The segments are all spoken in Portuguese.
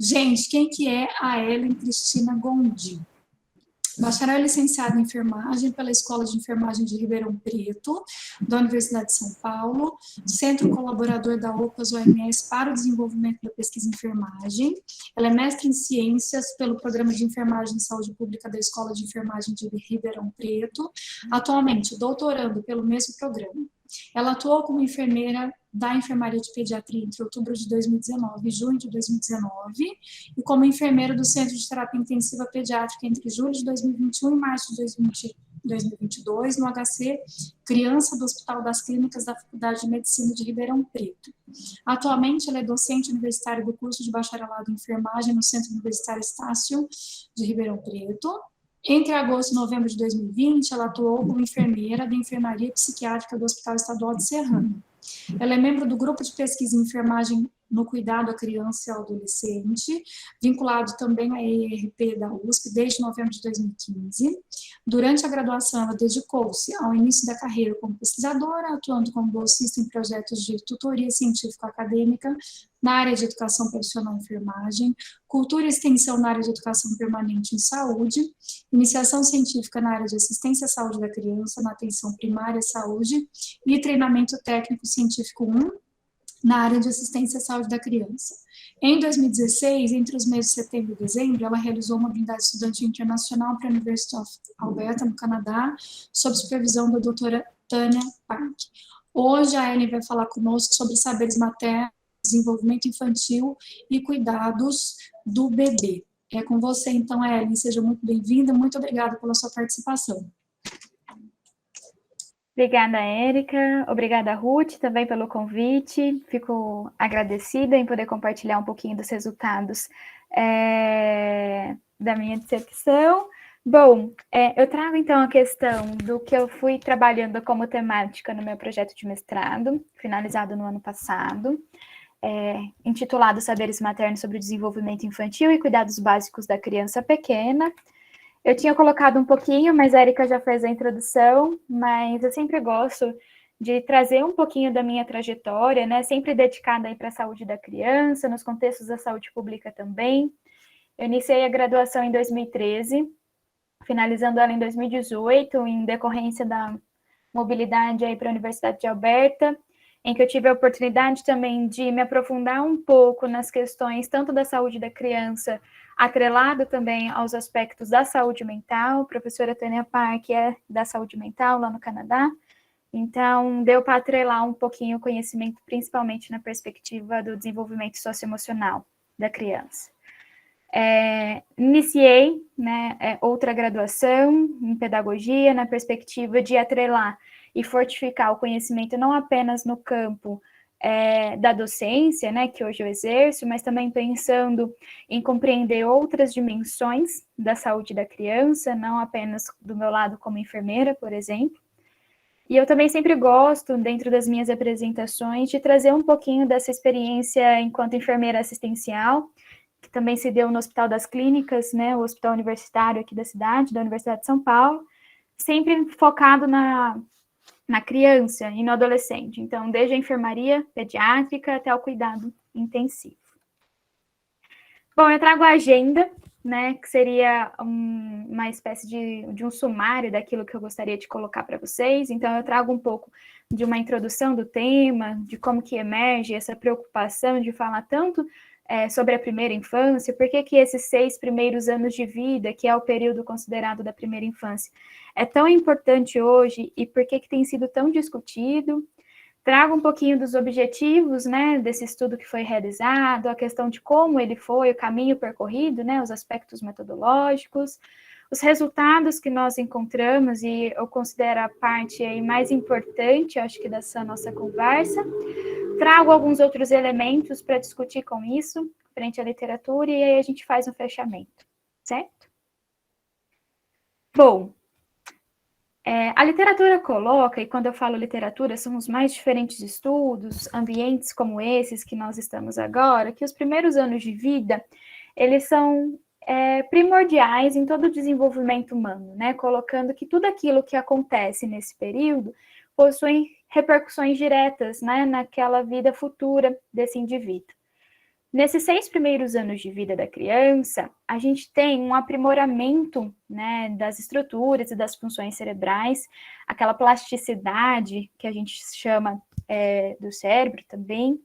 Gente, quem que é a Ellen Cristina Gondim? Bacharel licenciado em enfermagem pela Escola de Enfermagem de Ribeirão Preto, da Universidade de São Paulo, centro colaborador da OPAS-OMS para o desenvolvimento da pesquisa em enfermagem. Ela é mestre em ciências pelo Programa de Enfermagem e Saúde Pública da Escola de Enfermagem de Ribeirão Preto, atualmente doutorando pelo mesmo programa. Ela atuou como enfermeira da enfermaria de pediatria entre outubro de 2019 e junho de 2019, e como enfermeira do Centro de Terapia Intensiva Pediátrica entre julho de 2021 e março de 2022, no HC Criança do Hospital das Clínicas da Faculdade de Medicina de Ribeirão Preto. Atualmente, ela é docente universitária do curso de bacharelado em enfermagem no Centro Universitário Estácio de Ribeirão Preto. Entre agosto e novembro de 2020, ela atuou como enfermeira da Enfermaria Psiquiátrica do Hospital Estadual de Serrana. Ela é membro do grupo de pesquisa em enfermagem no cuidado à criança e ao adolescente, vinculado também à ERP da USP desde novembro de 2015. Durante a graduação, ela dedicou-se ao início da carreira como pesquisadora, atuando como bolsista em projetos de tutoria científico-acadêmica na área de educação profissional e enfermagem, cultura e extensão na área de educação permanente em saúde, iniciação científica na área de assistência à saúde da criança, na atenção primária à saúde e treinamento técnico científico 1 na área de assistência à saúde da criança. Em 2016, entre os meses de setembro e dezembro, ela realizou uma mobilidade estudantil internacional para a University of Alberta, no Canadá, sob supervisão da doutora Tânia Park. Hoje, a Ellen vai falar conosco sobre saberes maternos, desenvolvimento infantil e cuidados do bebê. É com você, então, Ellen. Seja muito bem-vinda. Muito obrigada pela sua participação. Obrigada, Érica. Obrigada, Ruth, também pelo convite. Fico agradecida em poder compartilhar um pouquinho dos resultados da minha dissertação. Bom, eu trago, então, a questão do que eu fui trabalhando como temática no meu projeto de mestrado, finalizado no ano passado, intitulado Saberes Maternos sobre o Desenvolvimento Infantil e Cuidados Básicos da Criança Pequena. Eu tinha colocado um pouquinho, mas a Érica já fez a introdução, mas eu sempre gosto de trazer um pouquinho da minha trajetória, né, sempre dedicada aí para a saúde da criança, nos contextos da saúde pública também. Eu iniciei a graduação em 2013, finalizando ela em 2018, em decorrência da mobilidade aí para a Universidade de Alberta, em que eu tive a oportunidade também de me aprofundar um pouco nas questões tanto da saúde da criança, atrelado também aos aspectos da saúde mental. A professora Tânia Park é da saúde mental lá no Canadá, então deu para atrelar um pouquinho o conhecimento, principalmente na perspectiva do desenvolvimento socioemocional da criança. Iniciei, né, outra graduação em pedagogia, na perspectiva de atrelar e fortificar o conhecimento não apenas no campo da docência, né, que hoje eu exerço, mas também pensando em compreender outras dimensões da saúde da criança, não apenas do meu lado como enfermeira, por exemplo. E eu também sempre gosto, dentro das minhas apresentações, de trazer um pouquinho dessa experiência enquanto enfermeira assistencial, que também se deu no Hospital das Clínicas, né, o hospital universitário aqui da cidade, da Universidade de São Paulo, sempre focado na criança e no adolescente. Então, desde a enfermaria pediátrica até o cuidado intensivo. Bom, eu trago a agenda, né, que seria uma espécie de um sumário daquilo que eu gostaria de colocar para vocês. Então, eu trago um pouco de uma introdução do tema, de como que emerge essa preocupação de falar tanto sobre a primeira infância, por que esses 6 primeiros anos de vida, que é o período considerado da primeira infância, é tão importante hoje e por que tem sido tão discutido. Trago um pouquinho dos objetivos, né, desse estudo que foi realizado, a questão de como ele foi, o caminho percorrido, né, os aspectos metodológicos, os resultados que nós encontramos, e eu considero a parte aí mais importante, acho que dessa nossa conversa. Trago alguns outros elementos para discutir com isso, frente à literatura, e aí a gente faz um fechamento, certo? Bom, a literatura coloca, e quando eu falo literatura, são os mais diferentes estudos, ambientes como esses que nós estamos agora, que os primeiros anos de vida, eles são primordiais em todo o desenvolvimento humano, né? Colocando que tudo aquilo que acontece nesse período possui repercussões diretas, né, naquela vida futura desse indivíduo. Nesses 6 primeiros anos de vida da criança, a gente tem um aprimoramento, né, das estruturas e das funções cerebrais, aquela plasticidade que a gente chama do cérebro também,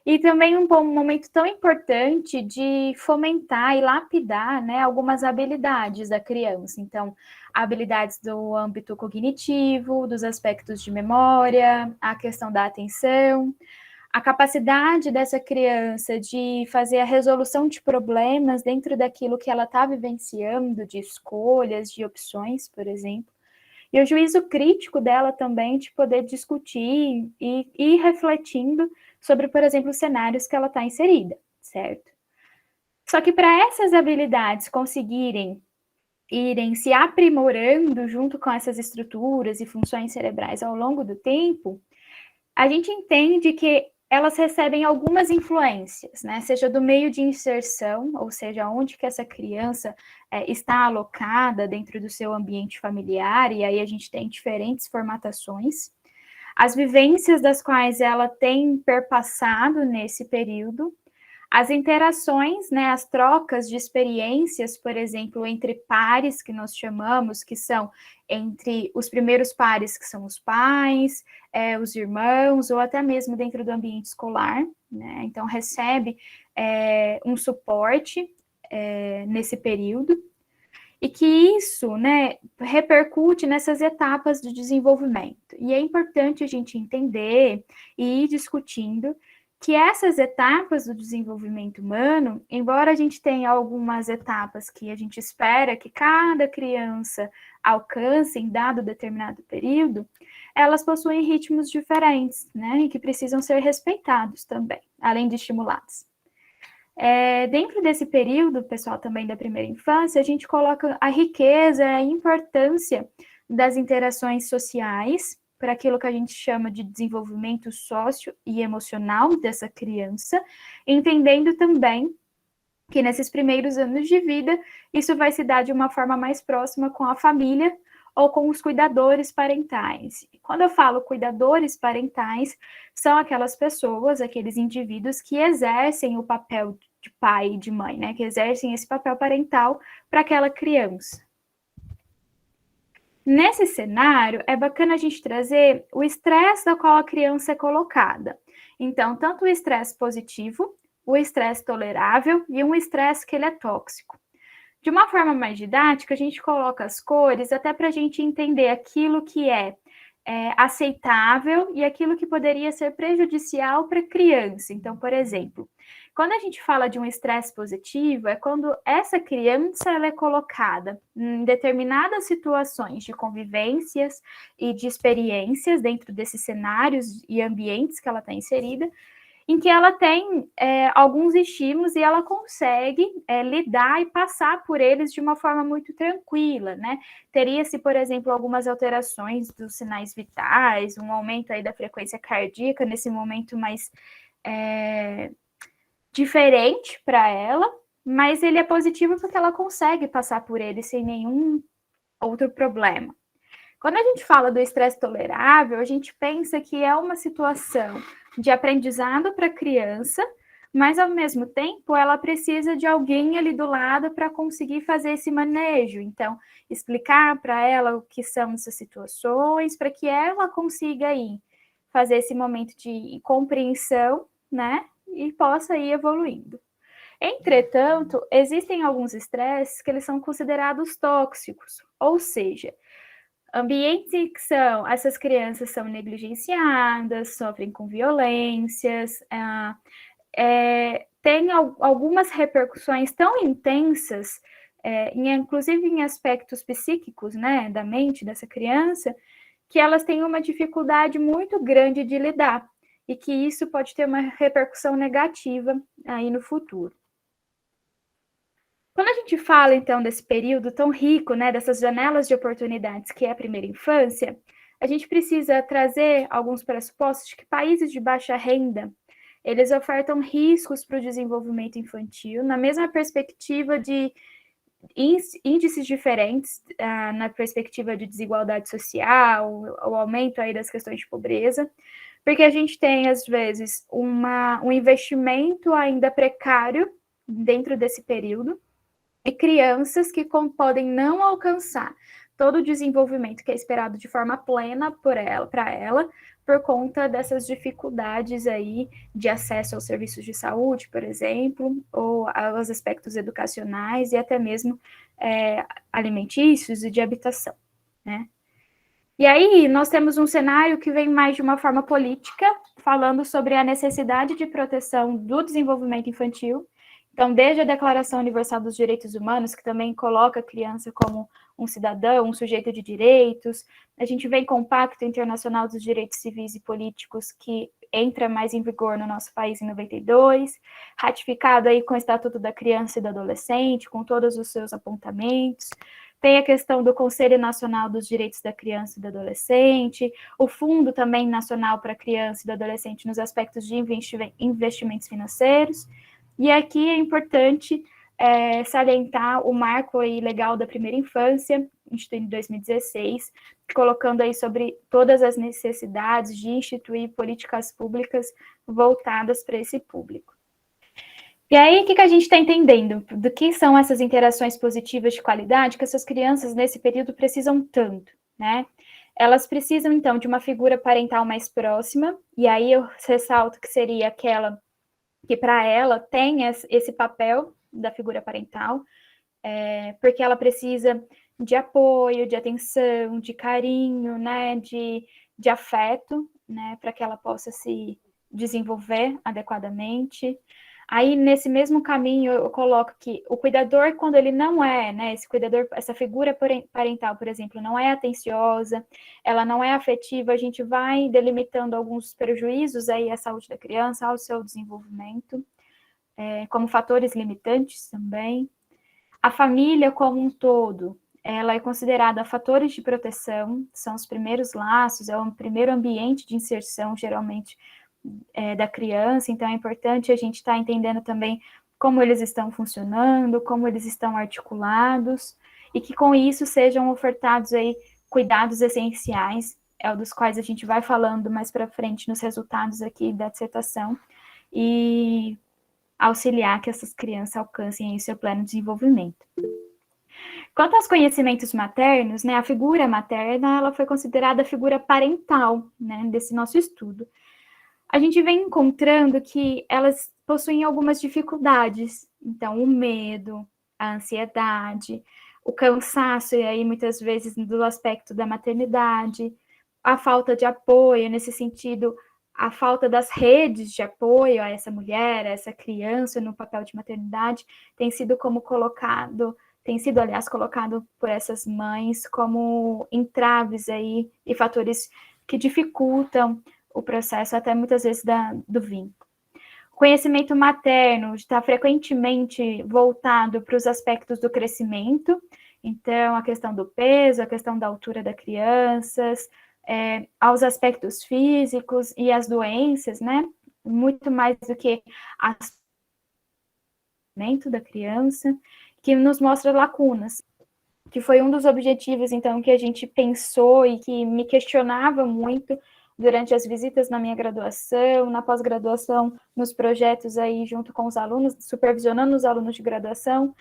e também um momento tão importante de fomentar e lapidar, né, algumas habilidades da criança. Então, habilidades do âmbito cognitivo, dos aspectos de memória, a questão da atenção, a capacidade dessa criança de fazer a resolução de problemas dentro daquilo que ela está vivenciando, de escolhas, de opções, por exemplo. E o juízo crítico dela também de poder discutir e ir refletindo sobre, por exemplo, os cenários que ela está inserida, certo? Só que para essas habilidades conseguirem irem se aprimorando junto com essas estruturas e funções cerebrais ao longo do tempo, a gente entende que elas recebem algumas influências, né? Seja do meio de inserção, ou seja, onde que essa criança está alocada dentro do seu ambiente familiar, e aí a gente tem diferentes formatações. As vivências das quais ela tem perpassado nesse período, as interações, né, as trocas de experiências, por exemplo, entre pares, que nós chamamos, que são entre os primeiros pares, que são os pais, os irmãos, ou até mesmo dentro do ambiente escolar, né? Então, recebe um suporte nesse período, e que isso, né, repercute nessas etapas de desenvolvimento. E é importante a gente entender e ir discutindo que essas etapas do desenvolvimento humano, embora a gente tenha algumas etapas que a gente espera que cada criança alcance em dado determinado período, elas possuem ritmos diferentes, né, e que precisam ser respeitados também, além de estimulados. Dentro desse período, pessoal, também da primeira infância, a gente coloca a riqueza, a importância das interações sociais, para aquilo que a gente chama de desenvolvimento sócio e emocional dessa criança, entendendo também que nesses primeiros anos de vida, isso vai se dar de uma forma mais próxima com a família ou com os cuidadores parentais. E quando eu falo cuidadores parentais, são aquelas pessoas, aqueles indivíduos que exercem o papel de pai e de mãe, né? Que exercem esse papel parental para aquela criança. Nesse cenário, é bacana a gente trazer o estresse da qual a criança é colocada. Então, tanto o estresse positivo, o estresse tolerável e um estresse que ele é tóxico. De uma forma mais didática, a gente coloca as cores até para a gente entender aquilo que é aceitável e aquilo que poderia ser prejudicial para a criança. Então, por exemplo, quando a gente fala de um estresse positivo, é quando essa criança ela é colocada em determinadas situações de convivências e de experiências dentro desses cenários e ambientes que ela está inserida, em que ela tem alguns estímulos e ela consegue lidar e passar por eles de uma forma muito tranquila, né? Teria-se, por exemplo, algumas alterações dos sinais vitais, um aumento aí da frequência cardíaca nesse momento mais diferente para ela, mas ele é positivo porque ela consegue passar por ele sem nenhum outro problema. Quando a gente fala do estresse tolerável, a gente pensa que é uma situação de aprendizado para a criança, mas ao mesmo tempo ela precisa de alguém ali do lado para conseguir fazer esse manejo. Então, explicar para ela o que são essas situações, para que ela consiga aí fazer esse momento de compreensão, né? E possa ir evoluindo. Entretanto, existem alguns estresses que eles são considerados tóxicos, ou seja, ambientes em que essas crianças são negligenciadas, sofrem com violências, tem algumas repercussões tão intensas, inclusive em aspectos psíquicos, né, da mente dessa criança, que elas têm uma dificuldade muito grande de lidar, e que isso pode ter uma repercussão negativa aí no futuro. Quando a gente fala, então, desse período tão rico, né, dessas janelas de oportunidades que é a primeira infância, a gente precisa trazer alguns pressupostos de que países de baixa renda, eles ofertam riscos para o desenvolvimento infantil, na mesma perspectiva de índices diferentes, na perspectiva de desigualdade social, o aumento aí das questões de pobreza, porque a gente tem, às vezes, um investimento ainda precário dentro desse período, e crianças que podem não alcançar todo o desenvolvimento que é esperado de forma plena para ela, por conta dessas dificuldades aí de acesso aos serviços de saúde, por exemplo, ou aos aspectos educacionais e até mesmo alimentícios e de habitação, né? E aí nós temos um cenário que vem mais de uma forma política, falando sobre a necessidade de proteção do desenvolvimento infantil. Então, desde a Declaração Universal dos Direitos Humanos, que também coloca a criança como um cidadão, um sujeito de direitos, a gente vem com o Pacto Internacional dos Direitos Civis e Políticos, que entra mais em vigor no nosso país em 92, ratificado aí com o Estatuto da Criança e do Adolescente, com todos os seus apontamentos. Tem a questão do Conselho Nacional dos Direitos da Criança e do Adolescente, o Fundo também Nacional para a Criança e do Adolescente nos aspectos de investimentos financeiros. E aqui é importante salientar o marco aí legal da primeira infância, instituído em 2016, colocando aí sobre todas as necessidades de instituir políticas públicas voltadas para esse público. E aí, o que a gente está entendendo? Do que são essas interações positivas de qualidade que essas crianças, nesse período, precisam tanto, né? Elas precisam, então, de uma figura parental mais próxima, e aí eu ressalto que seria aquela que, para ela, tem esse papel da figura parental, porque ela precisa de apoio, de atenção, de carinho, né? De afeto, né? Para que ela possa se desenvolver adequadamente. Aí, nesse mesmo caminho, eu coloco que o cuidador, quando ele não é, né, esse cuidador, essa figura parental, por exemplo, não é atenciosa, ela não é afetiva, a gente vai delimitando alguns prejuízos aí à saúde da criança, ao seu desenvolvimento, como fatores limitantes também. A família como um todo, ela é considerada fatores de proteção, são os primeiros laços, é o primeiro ambiente de inserção, geralmente, da criança, então é importante a gente estar entendendo também como eles estão funcionando, como eles estão articulados, e que com isso sejam ofertados aí cuidados essenciais, dos quais a gente vai falando mais para frente nos resultados aqui da dissertação, e auxiliar que essas crianças alcancem aí o seu pleno desenvolvimento. Quanto aos conhecimentos maternos, né, a figura materna ela foi considerada a figura parental, né, desse nosso estudo. A gente vem encontrando que elas possuem algumas dificuldades. Então, o medo, a ansiedade, o cansaço, e aí muitas vezes do aspecto da maternidade, a falta de apoio, nesse sentido, a falta das redes de apoio a essa mulher, a essa criança no papel de maternidade, tem sido colocado por essas mães como entraves aí e fatores que dificultam o processo até muitas vezes do vínculo. O conhecimento materno está frequentemente voltado para os aspectos do crescimento, então a questão do peso, a questão da altura das crianças, aos aspectos físicos e as doenças, né? Muito mais do que o da criança, que nos mostra lacunas, que foi um dos objetivos, então, que a gente pensou e que me questionava muito durante as visitas na minha graduação, na pós-graduação, nos projetos aí junto com os alunos, supervisionando os alunos de graduação,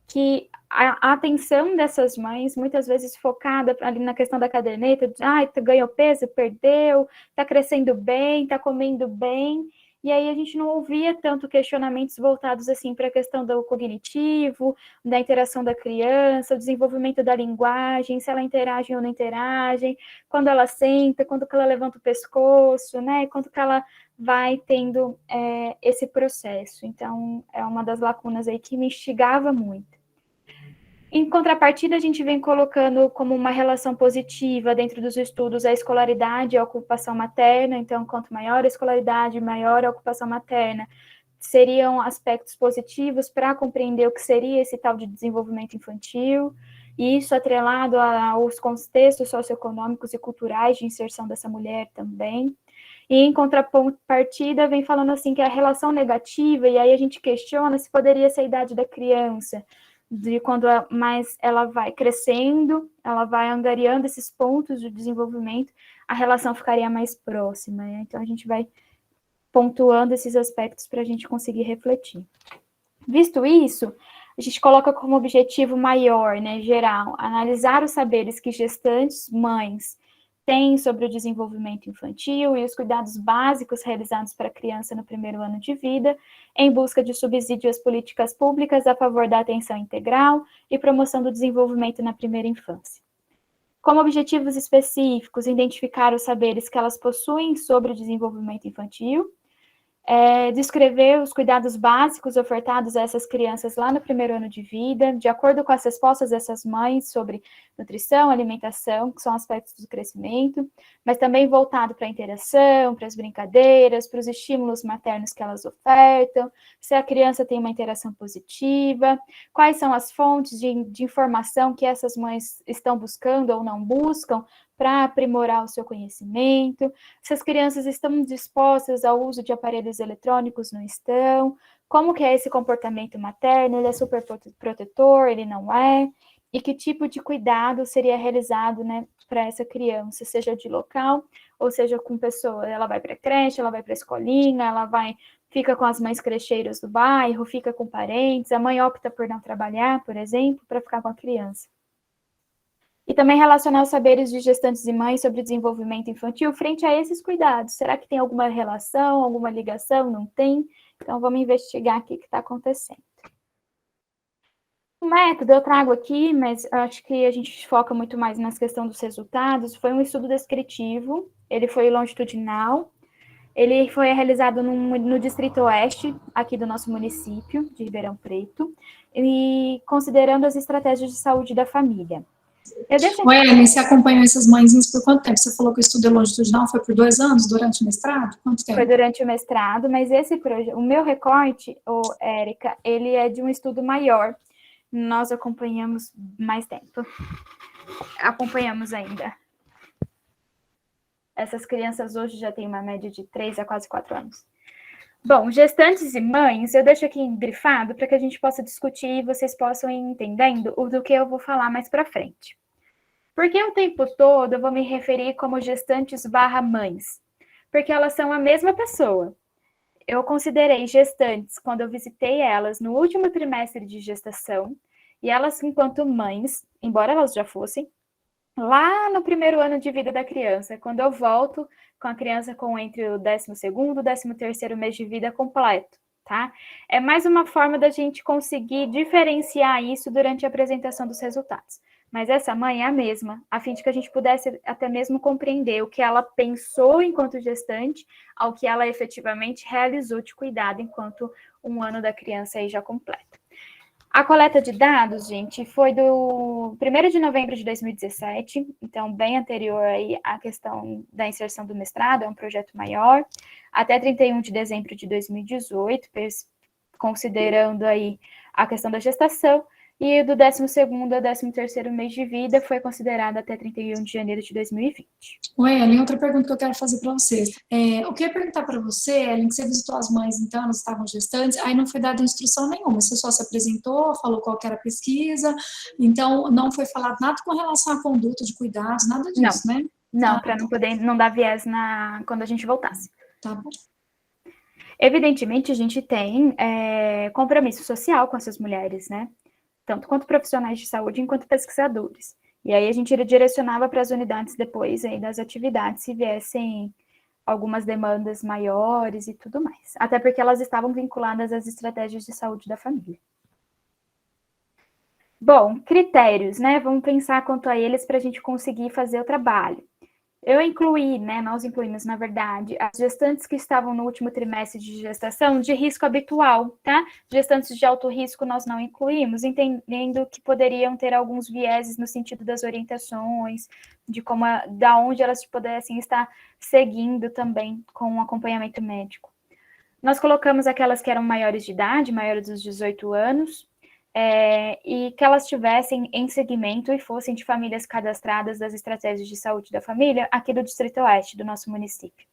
que a atenção dessas mães, muitas vezes focada ali na questão da caderneta, de, ganhou peso, perdeu, está crescendo bem, está comendo bem, e aí a gente não ouvia tanto questionamentos voltados assim para a questão do cognitivo, da interação da criança, o desenvolvimento da linguagem, se ela interage ou não interage, quando ela senta, quando ela levanta o pescoço, né? Quando que ela vai tendo esse processo. Então, é uma das lacunas aí que me instigava muito. Em contrapartida, a gente vem colocando como uma relação positiva dentro dos estudos a escolaridade e a ocupação materna. Então, quanto maior a escolaridade, maior a ocupação materna, seriam aspectos positivos para compreender o que seria esse tal de desenvolvimento infantil, e isso atrelado aos contextos socioeconômicos e culturais de inserção dessa mulher também. E em contrapartida, vem falando assim que a relação negativa, e aí a gente questiona se poderia ser a idade da criança, de quando mais ela vai crescendo, ela vai angariando esses pontos de desenvolvimento, a relação ficaria mais próxima, né? Então, a gente vai pontuando esses aspectos para a gente conseguir refletir. Visto isso, a gente coloca como objetivo maior, né, geral, analisar os saberes que gestantes, mães, têm sobre o desenvolvimento infantil e os cuidados básicos realizados para a criança no primeiro ano de vida, em busca de subsídio às políticas públicas a favor da atenção integral e promoção do desenvolvimento na primeira infância. Como objetivos específicos, identificar os saberes que elas possuem sobre o desenvolvimento infantil, descrever os cuidados básicos ofertados a essas crianças lá no primeiro ano de vida, de acordo com as respostas dessas mães sobre nutrição, alimentação, que são aspectos do crescimento, mas também voltado para a interação, para as brincadeiras, para os estímulos maternos que elas ofertam, se a criança tem uma interação positiva, quais são as fontes de informação que essas mães estão buscando ou não buscam para aprimorar o seu conhecimento, se as crianças estão dispostas ao uso de aparelhos eletrônicos, não estão, como que é esse comportamento materno, ele é super protetor, ele não é, e que tipo de cuidado seria realizado, né, para essa criança, seja de local, ou seja com pessoa, ela vai para a creche, ela vai para a escolinha, fica com as mães crecheiras do bairro, fica com parentes, a mãe opta por não trabalhar, por exemplo, para ficar com a criança. E também relacionar os saberes de gestantes e mães sobre desenvolvimento infantil frente a esses cuidados. Será que tem alguma relação, alguma ligação? Não tem? Então, vamos investigar o que está acontecendo. O método eu trago aqui, mas acho que a gente foca muito mais na questão dos resultados. Foi um estudo descritivo, ele foi longitudinal, ele foi realizado no Distrito Oeste, aqui do nosso município, de Ribeirão Preto, e considerando as estratégias de saúde da família. Oi, Ellen, você acompanhou essas mãezinhas por quanto tempo? Você falou que o estudo é longitudinal, foi por 2 anos, durante o mestrado? Quanto tempo? Foi durante o mestrado, mas esse projeto, o meu recorte, Érica, ele é de um estudo maior. Nós acompanhamos mais tempo. Acompanhamos ainda. Essas crianças hoje já têm uma média de 3 a quase 4 anos. Bom, gestantes e mães, eu deixo aqui grifado para que a gente possa discutir e vocês possam ir entendendo do que eu vou falar mais para frente. Porque o tempo todo eu vou me referir como gestantes/mães? Porque elas são a mesma pessoa. Eu considerei gestantes quando eu visitei elas no último trimestre de gestação, e elas, enquanto mães, embora elas já fossem, lá no primeiro ano de vida da criança, quando eu volto com a criança com entre o 12º e o 13º mês de vida completo, tá? É mais uma forma da gente conseguir diferenciar isso durante a apresentação dos resultados. Mas essa mãe é a mesma, a fim de que a gente pudesse até mesmo compreender o que ela pensou enquanto gestante, ao que ela efetivamente realizou de cuidado enquanto um ano da criança aí já completa. A coleta de dados, gente, foi do 1º de novembro de 2017, então bem anterior aí à questão da inserção do mestrado, é um projeto maior, até 31 de dezembro de 2018, considerando aí a questão da gestação, e do 12º ao 13º mês de vida foi considerado até 31 de janeiro de 2020. Oi, Ellen, outra pergunta que eu quero fazer para você. Eu queria perguntar para você, Ellen, que você visitou as mães, então, elas estavam gestantes, aí não foi dada instrução nenhuma, você só se apresentou, falou qual que era a pesquisa, então não foi falado nada com relação à conduta de cuidados, nada disso, não, né? Não, para não dar viés quando a gente voltasse. Tá bom. Evidentemente, a gente tem compromisso social com essas mulheres, né? Tanto quanto profissionais de saúde, enquanto pesquisadores. E aí a gente direcionava para as unidades depois aí das atividades, se viessem algumas demandas maiores e tudo mais. Até porque elas estavam vinculadas às estratégias de saúde da família. Bom, critérios, né? Vamos pensar quanto a eles para a gente conseguir fazer o trabalho. Eu incluí, né, nós incluímos, na verdade, as gestantes que estavam no último trimestre de gestação de risco habitual, tá? Gestantes de alto risco nós não incluímos, entendendo que poderiam ter alguns vieses no sentido das orientações, da onde elas pudessem estar seguindo também com um acompanhamento médico. Nós colocamos aquelas que eram maiores de idade, maiores dos 18 anos, e que elas tivessem em segmento e fossem de famílias cadastradas das estratégias de saúde da família aqui do Distrito Oeste, do nosso município.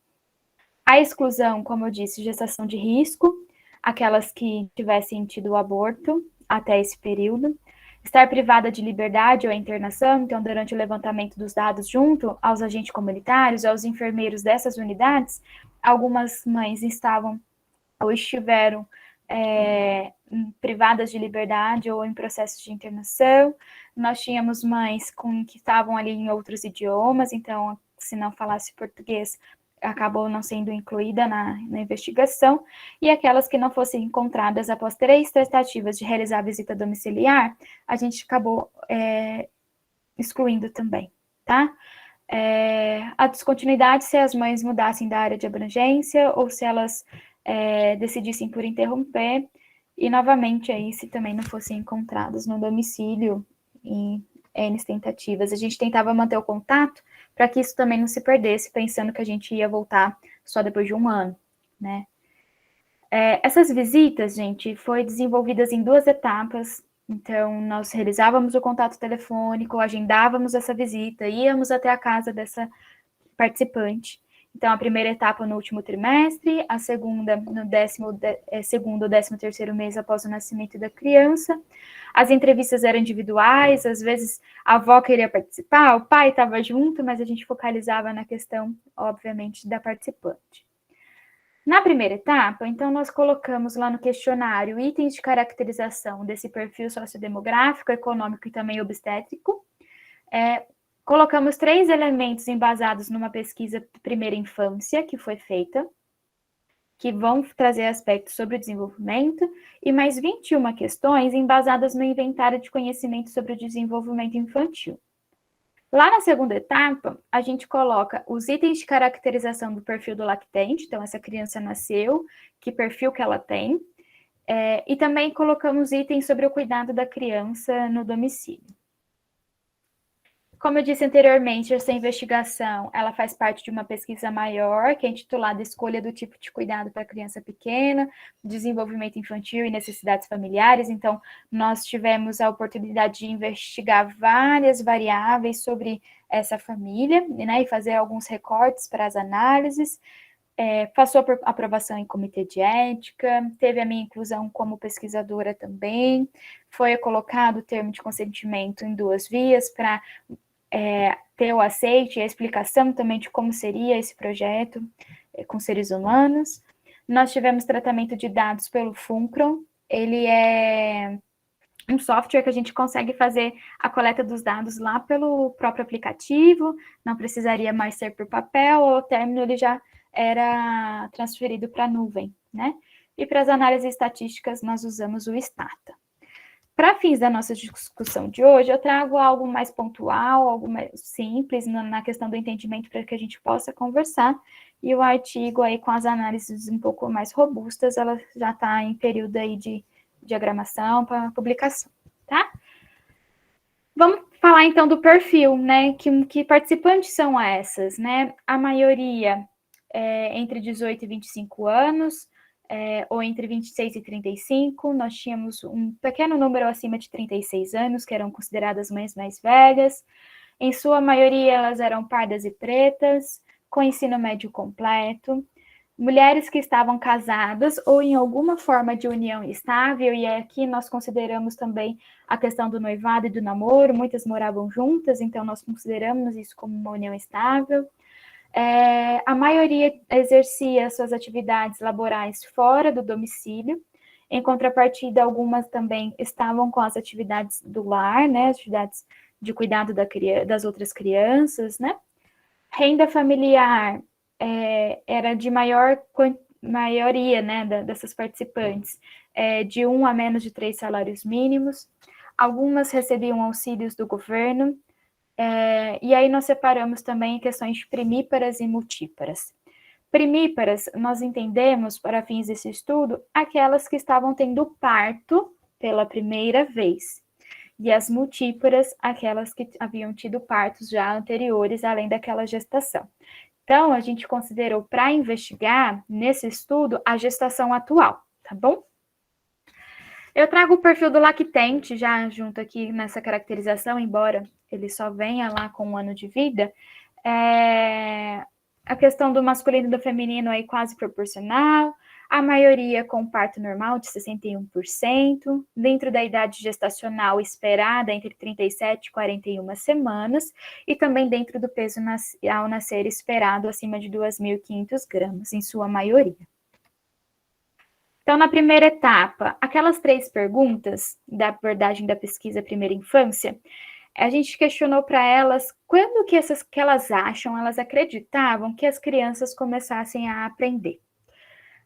A exclusão, como eu disse, gestação de risco, aquelas que tivessem tido o aborto até esse período, estar privada de liberdade ou internação, então, durante o levantamento dos dados junto aos agentes comunitários, aos enfermeiros dessas unidades, algumas mães estavam ou estiveram privadas de liberdade ou em processo de internação. Nós tínhamos mães que estavam ali em outros idiomas, então, se não falasse português, acabou não sendo incluída na investigação, e aquelas que não fossem encontradas após 3 tentativas de realizar a visita domiciliar, a gente acabou excluindo também, tá? A descontinuidade se as mães mudassem da área de abrangência ou se elas decidissem por interromper, e novamente aí se também não fossem encontradas no domicílio em N tentativas. A gente tentava manter o contato para que isso também não se perdesse, pensando que a gente ia voltar só depois de 1 ano, né? Essas visitas, gente, foi desenvolvidas em 2 etapas. Então, nós realizávamos o contato telefônico, agendávamos essa visita, íamos até a casa dessa participante. Então, a primeira etapa no último trimestre, a segunda no 12º ou 13º mês após o nascimento da criança. As entrevistas eram individuais, às vezes a avó queria participar, o pai estava junto, mas a gente focalizava na questão, obviamente, da participante. Na primeira etapa, então, nós colocamos lá no questionário itens de caracterização desse perfil sociodemográfico, econômico e também obstétrico. Colocamos 3 elementos embasados numa pesquisa de primeira infância que foi feita, que vão trazer aspectos sobre o desenvolvimento, e mais 21 questões embasadas no inventário de conhecimento sobre o desenvolvimento infantil. Lá na segunda etapa, a gente coloca os itens de caracterização do perfil do lactente, então essa criança nasceu, que perfil que ela tem, e também colocamos itens sobre o cuidado da criança no domicílio. Como eu disse anteriormente, essa investigação, ela faz parte de uma pesquisa maior, que é intitulada Escolha do tipo de cuidado para criança pequena, desenvolvimento infantil e necessidades familiares. Então, nós tivemos a oportunidade de investigar várias variáveis sobre essa família, né, e fazer alguns recortes para as análises. Passou por aprovação em comitê de ética, teve a minha inclusão como pesquisadora também, foi colocado o termo de consentimento em 2 vias para ter o aceite e a explicação também de como seria esse projeto com seres humanos. Nós tivemos tratamento de dados pelo Fulcrum, ele é um software que a gente consegue fazer a coleta dos dados lá pelo próprio aplicativo, não precisaria mais ser por papel, o término ele já era transferido para a nuvem, né? E para as análises estatísticas nós usamos o Stata. Para fins da nossa discussão de hoje, eu trago algo mais pontual, algo mais simples na questão do entendimento para que a gente possa conversar, e o artigo aí com as análises um pouco mais robustas, ela já está em período aí de diagramação para publicação, tá? Vamos falar então do perfil, né? Que participantes são essas, né? A maioria entre 18 e 25 anos, ou entre 26 e 35, nós tínhamos um pequeno número acima de 36 anos, que eram consideradas mães mais velhas. Em sua maioria, elas eram pardas e pretas, com ensino médio completo. Mulheres que estavam casadas ou em alguma forma de união estável, e aqui nós consideramos também a questão do noivado e do namoro, muitas moravam juntas, então nós consideramos isso como uma união estável. A maioria exercia suas atividades laborais fora do domicílio, em contrapartida, algumas também estavam com as atividades do lar, né, atividades de cuidado das outras crianças, né. Renda familiar era de maioria, né, dessas participantes, de 1 a menos de 3 salários mínimos. Algumas recebiam auxílios do governo, e aí nós separamos também questões de primíparas e multíparas. Primíparas, nós entendemos, para fins desse estudo, aquelas que estavam tendo parto pela primeira vez. E as multíparas, aquelas que haviam tido partos já anteriores, além daquela gestação. Então, a gente considerou para investigar, nesse estudo, a gestação atual, tá bom? Eu trago o perfil do lactente já junto aqui nessa caracterização, embora ele só venha lá com 1 ano de vida. A questão do masculino e do feminino aí quase proporcional, a maioria com parto normal de 61%, dentro da idade gestacional esperada entre 37 e 41 semanas, e também dentro do peso ao nascer esperado acima de 2.500 gramas, em sua maioria. Então, na primeira etapa, aquelas 3 perguntas da abordagem da pesquisa primeira infância, a gente questionou para elas quando que elas acreditavam que as crianças começassem a aprender.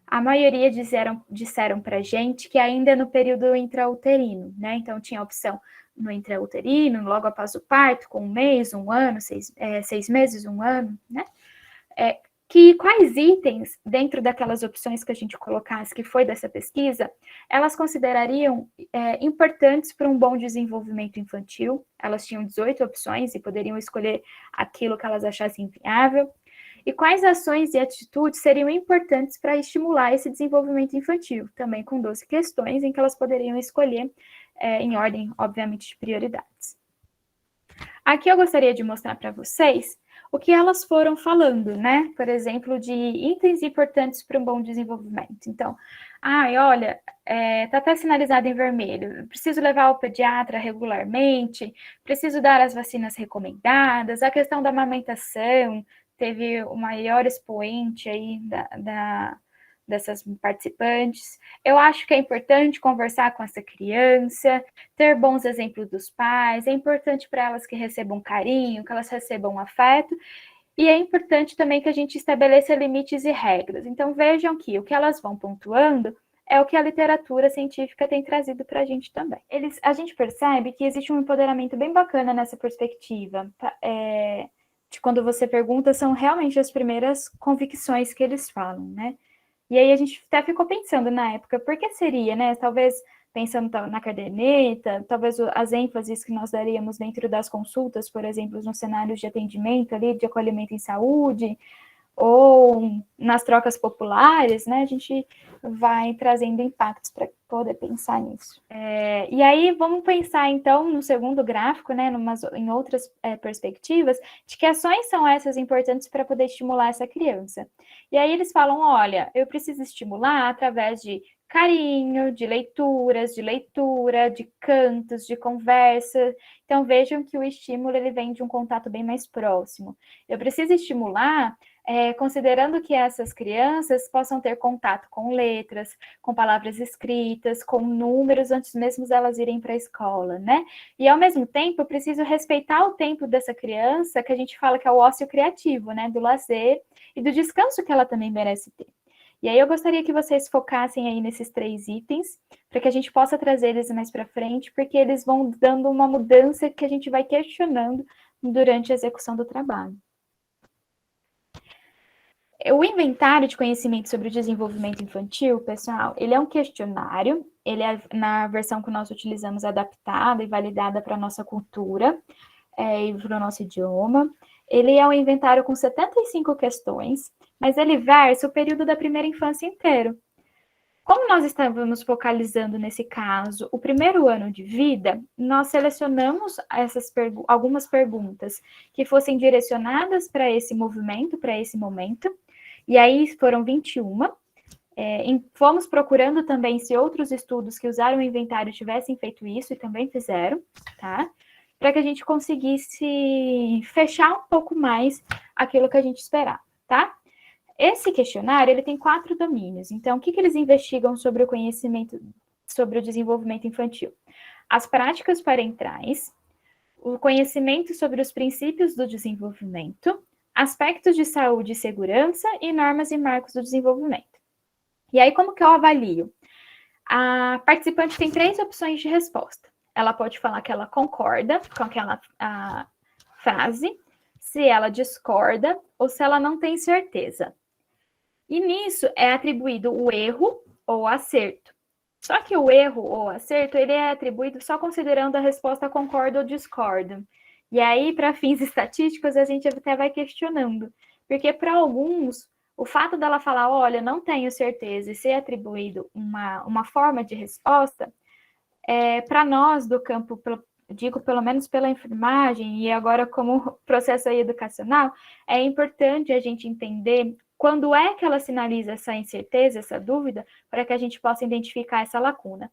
A maioria disseram para a gente que ainda é no período intrauterino, né? Então, tinha a opção no intrauterino, logo após o parto, com 1 mês, 1 ano, 6 meses, 1 ano, né? Que quais itens, dentro daquelas opções que a gente colocasse, que foi dessa pesquisa, elas considerariam importantes para um bom desenvolvimento infantil. Elas tinham 18 opções e poderiam escolher aquilo que elas achassem viável. E quais ações e atitudes seriam importantes para estimular esse desenvolvimento infantil, também com 12 questões em que elas poderiam escolher em ordem, obviamente, de prioridades. Aqui eu gostaria de mostrar para vocês o que elas foram falando, né? Por exemplo, de itens importantes para um bom desenvolvimento. Então, olha, tá até sinalizado em vermelho, preciso levar ao pediatra regularmente, preciso dar as vacinas recomendadas, a questão da amamentação, teve o maior expoente aí dessas participantes. Eu acho que é importante conversar com essa criança, ter bons exemplos dos pais, é importante para elas que recebam carinho, que elas recebam afeto, e é importante também que a gente estabeleça limites e regras. Então, vejam que o que elas vão pontuando é o que a literatura científica tem trazido para a gente também. A gente percebe que existe um empoderamento bem bacana nessa perspectiva, de quando você pergunta, são realmente as primeiras convicções que eles falam, né? E aí a gente até ficou pensando na época, por que seria, né? Talvez pensando na caderneta, talvez as ênfases que nós daríamos dentro das consultas, por exemplo, nos cenários de atendimento ali, de acolhimento em saúde, ou nas trocas populares, né? A gente vai trazendo impactos para poder pensar nisso. E aí, vamos pensar, então, no segundo gráfico, né, em outras perspectivas, de que ações são essas importantes para poder estimular essa criança. E aí eles falam, olha, eu preciso estimular através de carinho, de leituras, de cantos, de conversa. Então, vejam que o estímulo, ele vem de um contato bem mais próximo. Eu preciso estimular considerando que essas crianças possam ter contato com letras, com palavras escritas, com números, antes mesmo elas irem para a escola, né? E, ao mesmo tempo, eu preciso respeitar o tempo dessa criança, que a gente fala que é o ócio criativo, né? Do lazer e do descanso que ela também merece ter. E aí eu gostaria que vocês focassem aí nesses 3 itens, para que a gente possa trazer eles mais para frente, porque eles vão dando uma mudança que a gente vai questionando durante a execução do trabalho. O inventário de conhecimento sobre o desenvolvimento infantil, pessoal, ele é um questionário, ele é na versão que nós utilizamos adaptada e validada para a nossa cultura e para o nosso idioma. Ele é um inventário com 75 questões, mas ele versa o período da primeira infância inteiro. Como nós estávamos focalizando nesse caso o primeiro ano de vida, nós selecionamos algumas perguntas que fossem direcionadas para esse movimento, para esse momento, e aí foram 21. Fomos procurando também se outros estudos que usaram o inventário tivessem feito isso, e também fizeram, tá? Para que a gente conseguisse fechar um pouco mais aquilo que a gente esperava, tá? Esse questionário, ele tem 4 domínios. Então, o que eles investigam sobre o conhecimento, sobre o desenvolvimento infantil? As práticas parentais, o conhecimento sobre os princípios do desenvolvimento, aspectos de saúde e segurança e normas e marcos do desenvolvimento. E aí, como que eu avalio? A participante tem 3 opções de resposta. Ela pode falar que ela concorda com aquela frase, se ela discorda ou se ela não tem certeza. E nisso é atribuído o erro ou o acerto. Só que o erro ou acerto, ele é atribuído só considerando a resposta concorda ou discorda. E aí, para fins estatísticos, a gente até vai questionando. Porque para alguns, o fato dela falar, olha, não tenho certeza, e ser atribuído uma forma de resposta, para nós do campo, digo pelo menos pela enfermagem, e agora como processo aí educacional, é importante a gente entender quando é que ela sinaliza essa incerteza, essa dúvida, para que a gente possa identificar essa lacuna.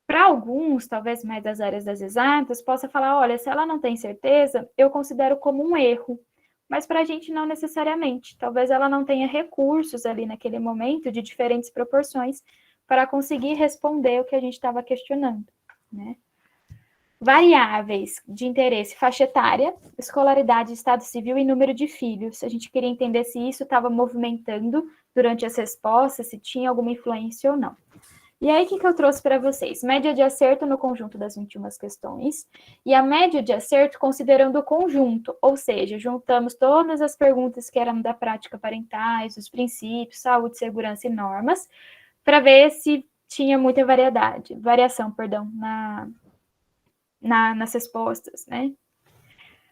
Para alguns, talvez mais das áreas das exatas, possa falar, olha, se ela não tem certeza, eu considero como um erro. Mas para a gente não necessariamente. Talvez ela não tenha recursos ali naquele momento de diferentes proporções para conseguir responder o que a gente estava questionando, né? Variáveis de interesse: faixa etária, escolaridade, estado civil e número de filhos. A gente queria entender se isso estava movimentando durante as respostas, se tinha alguma influência ou não. E aí, o que eu trouxe para vocês? Média de acerto no conjunto das 21 questões, e a média de acerto considerando o conjunto, ou seja, juntamos todas as perguntas que eram da prática parentais, os princípios, saúde, segurança e normas, para ver se tinha muita variação, nas respostas, né?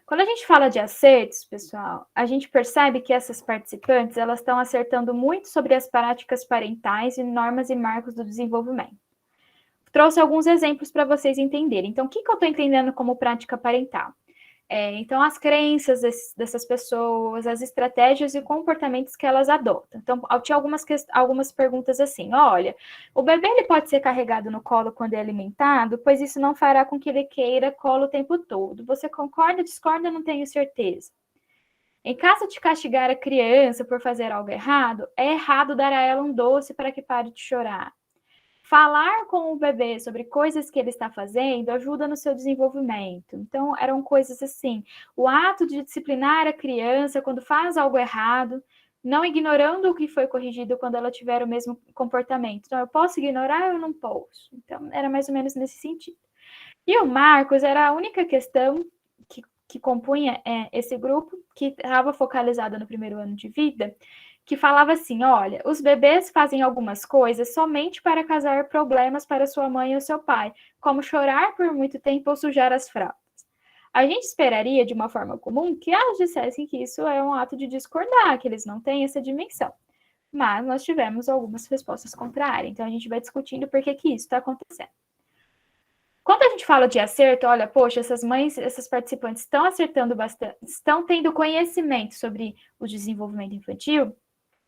Quando a gente fala de acertos, pessoal, a gente percebe que essas participantes, elas estão acertando muito sobre as práticas parentais e normas e marcos do desenvolvimento. Trouxe alguns exemplos para vocês entenderem. Então, o que eu estou entendendo como prática parental? Então, as crenças dessas pessoas, as estratégias e comportamentos que elas adotam. Então, tinha algumas perguntas assim, olha, o bebê ele pode ser carregado no colo quando é alimentado, pois isso não fará com que ele queira colo o tempo todo. Você concorda, discorda? Não tenho certeza. Em caso de castigar a criança por fazer algo errado, é errado dar a ela um doce para que pare de chorar. Falar com o bebê sobre coisas que ele está fazendo ajuda no seu desenvolvimento. Então, eram coisas assim. O ato de disciplinar a criança quando faz algo errado, não ignorando o que foi corrigido quando ela tiver o mesmo comportamento. Então, eu posso ignorar ou eu não posso? Então, era mais ou menos nesse sentido. E o Marcos era a única questão que compunha esse grupo, que estava focalizado no primeiro ano de vida, que falava assim, olha, os bebês fazem algumas coisas somente para causar problemas para sua mãe ou seu pai, como chorar por muito tempo ou sujar as fraldas. A gente esperaria, de uma forma comum, que elas dissessem que isso é um ato de discordar, que eles não têm essa dimensão. Mas nós tivemos algumas respostas contrárias, então a gente vai discutindo por que isso está acontecendo. Quando a gente fala de acerto, olha, poxa, essas mães, essas participantes estão acertando bastante, estão tendo conhecimento sobre o desenvolvimento infantil,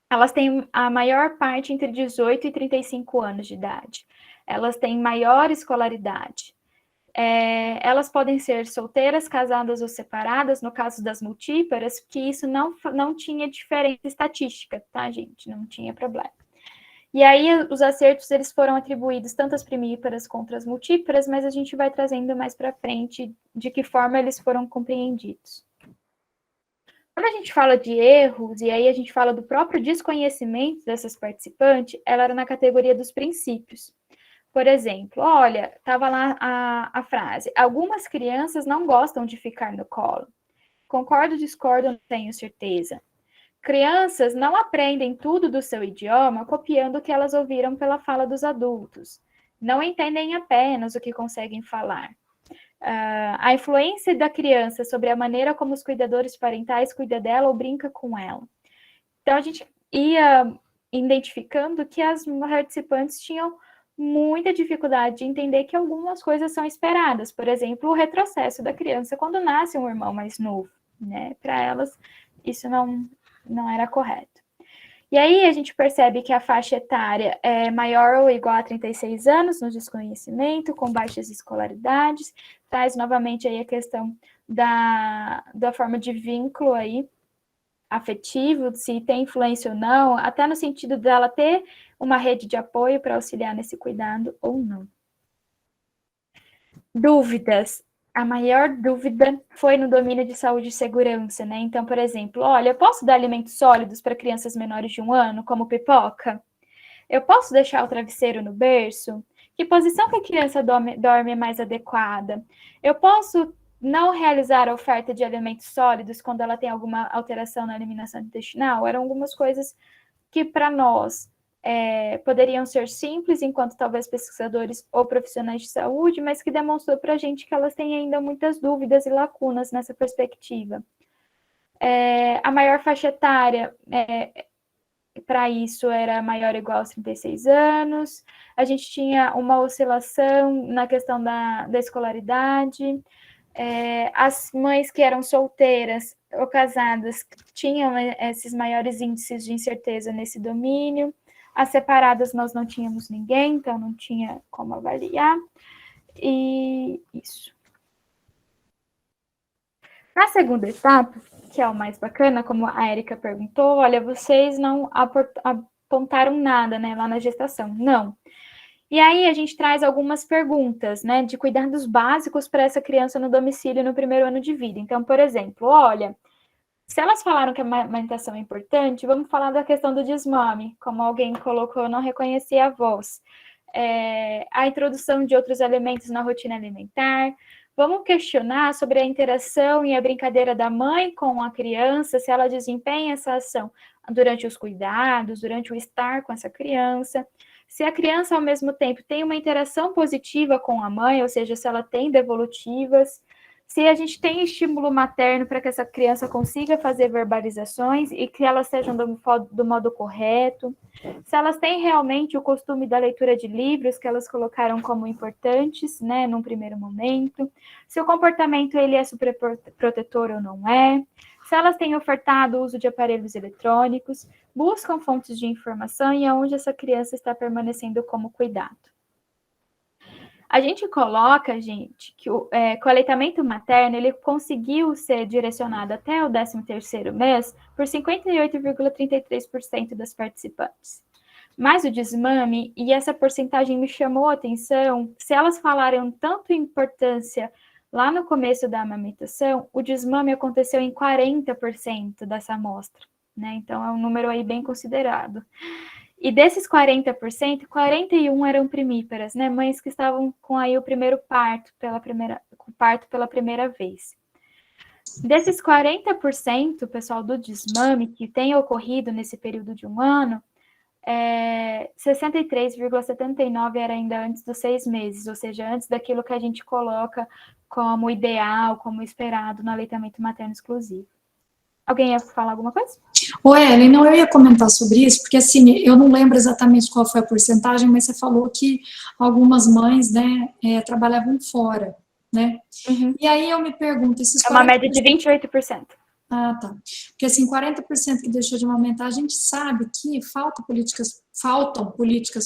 elas têm a maior parte entre 18 e 35 anos de idade. Elas têm maior escolaridade. Elas podem ser solteiras, casadas ou separadas, no caso das multíparas, que isso não tinha diferença estatística, tá, gente? Não tinha problema. E aí, os acertos, eles foram atribuídos tanto às primíparas quanto às multíparas, mas a gente vai trazendo mais para frente de que forma eles foram compreendidos. Quando a gente fala de erros, e aí a gente fala do próprio desconhecimento dessas participantes, ela era na categoria dos princípios. Por exemplo, olha, estava lá a frase, algumas crianças não gostam de ficar no colo. Concordo, discordo, não tenho certeza. Crianças não aprendem tudo do seu idioma copiando o que elas ouviram pela fala dos adultos. Não entendem apenas o que conseguem falar. A influência da criança sobre a maneira como os cuidadores parentais cuidam dela ou brinca com ela. Então, a gente ia identificando que as participantes tinham muita dificuldade de entender que algumas coisas são esperadas. Por exemplo, o retrocesso da criança quando nasce um irmão mais novo, né? Para elas, isso não era correto. E aí a gente percebe que a faixa etária é maior ou igual a 36 anos no desconhecimento, com baixas escolaridades, traz novamente aí a questão da forma de vínculo aí, afetivo, se tem influência ou não, até no sentido dela ter uma rede de apoio para auxiliar nesse cuidado ou não. Dúvidas. A maior dúvida foi no domínio de saúde e segurança, né? Então, por exemplo, olha, eu posso dar alimentos sólidos para crianças menores de 1 ano, como pipoca? Eu posso deixar o travesseiro no berço? Que posição que a criança dorme é mais adequada? Eu posso não realizar a oferta de alimentos sólidos quando ela tem alguma alteração na eliminação intestinal? Eram algumas coisas que, para nós, poderiam ser simples, enquanto talvez pesquisadores ou profissionais de saúde, mas que demonstrou para a gente que elas têm ainda muitas dúvidas e lacunas nessa perspectiva. A maior faixa etária para isso era maior ou igual aos 36 anos, a gente tinha uma oscilação na questão da escolaridade, as mães que eram solteiras ou casadas tinham esses maiores índices de incerteza nesse domínio. As separadas nós não tínhamos ninguém, então não tinha como avaliar. E isso. Na segunda etapa, que é o mais bacana, como a Érica perguntou, olha, vocês não apontaram nada, né, lá na gestação. Não. E aí a gente traz algumas perguntas, né, de cuidados básicos para essa criança no domicílio no primeiro ano de vida. Então, por exemplo, olha, se elas falaram que a amamentação é importante, vamos falar da questão do desmame, como alguém colocou, eu não reconheci a voz. A introdução de outros alimentos na rotina alimentar. Vamos questionar sobre a interação e a brincadeira da mãe com a criança, se ela desempenha essa ação durante os cuidados, durante o estar com essa criança. Se a criança, ao mesmo tempo, tem uma interação positiva com a mãe, ou seja, se ela tem devolutivas. Se a gente tem estímulo materno para que essa criança consiga fazer verbalizações e que elas sejam do modo correto. Se elas têm realmente o costume da leitura de livros que elas colocaram como importantes, né, num primeiro momento. Se o comportamento ele é superprotetor ou não é. Se elas têm ofertado o uso de aparelhos eletrônicos, buscam fontes de informação e aonde essa criança está permanecendo como cuidado. A gente coloca, gente, que o aleitamento materno ele conseguiu ser direcionado até o 13º mês por 58,33% das participantes. Mas o desmame, e essa porcentagem me chamou a atenção, se elas falaram tanto importância lá no começo da amamentação, o desmame aconteceu em 40% dessa amostra, né? Então é um número aí bem considerado. E desses 40%, 41 eram primíparas, né? Mães que estavam com aí o primeiro parto pela primeira vez. Desses 40%, pessoal, do desmame que tem ocorrido nesse período de um ano, 63,79 era ainda antes dos 6 meses, ou seja, antes daquilo que a gente coloca como ideal, como esperado no aleitamento materno exclusivo. Alguém ia falar alguma coisa? Ellen, não, eu ia comentar sobre isso, porque assim, eu não lembro exatamente qual foi a porcentagem, mas você falou que algumas mães, né, trabalhavam fora, né? Uhum. E aí eu me pergunto, esses 40%... É uma média de 28%. Ah, tá. Porque assim, 40% que deixou de amamentar, a gente sabe que faltam políticas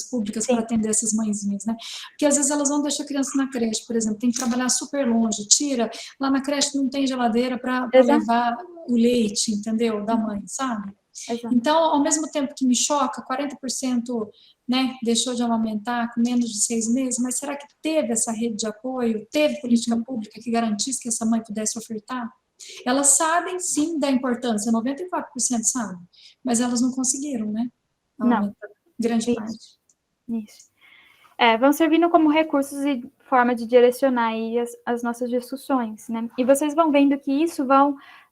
públicas para atender essas mãezinhas, né? Porque às vezes elas vão deixar a criança na creche, por exemplo, tem que trabalhar super longe, tira, lá na creche não tem geladeira para levar o leite, entendeu? Da mãe, sabe? Exato. Então, ao mesmo tempo que me choca, 40%, né, deixou de amamentar com menos de 6 meses, mas será que teve essa rede de apoio, teve política pública que garantisse que essa mãe pudesse ofertar? Elas sabem, sim, da importância, 94% sabem, mas elas não conseguiram, né? Aumentar grande parte. Isso. Vão servindo como recursos e forma de direcionar aí as nossas discussões, né? E vocês vão vendo que isso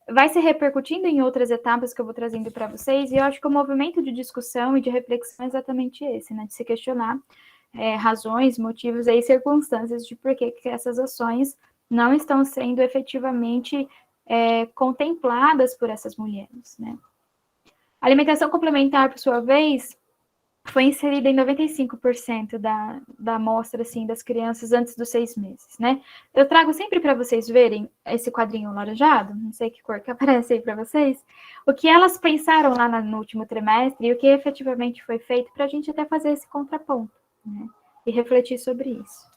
vai se repercutindo em outras etapas que eu vou trazendo para vocês, e eu acho que o movimento de discussão e de reflexão é exatamente esse, né? De se questionar razões, motivos e circunstâncias de por que essas ações não estão sendo efetivamente contempladas por essas mulheres, né? A alimentação complementar, por sua vez, foi inserida em 95% da amostra, assim, das crianças antes dos 6 meses, né? Eu trago sempre para vocês verem esse quadrinho laranjado, não sei que cor que aparece aí para vocês, o que elas pensaram lá no último trimestre e o que efetivamente foi feito para a gente até fazer esse contraponto, né? E refletir sobre isso.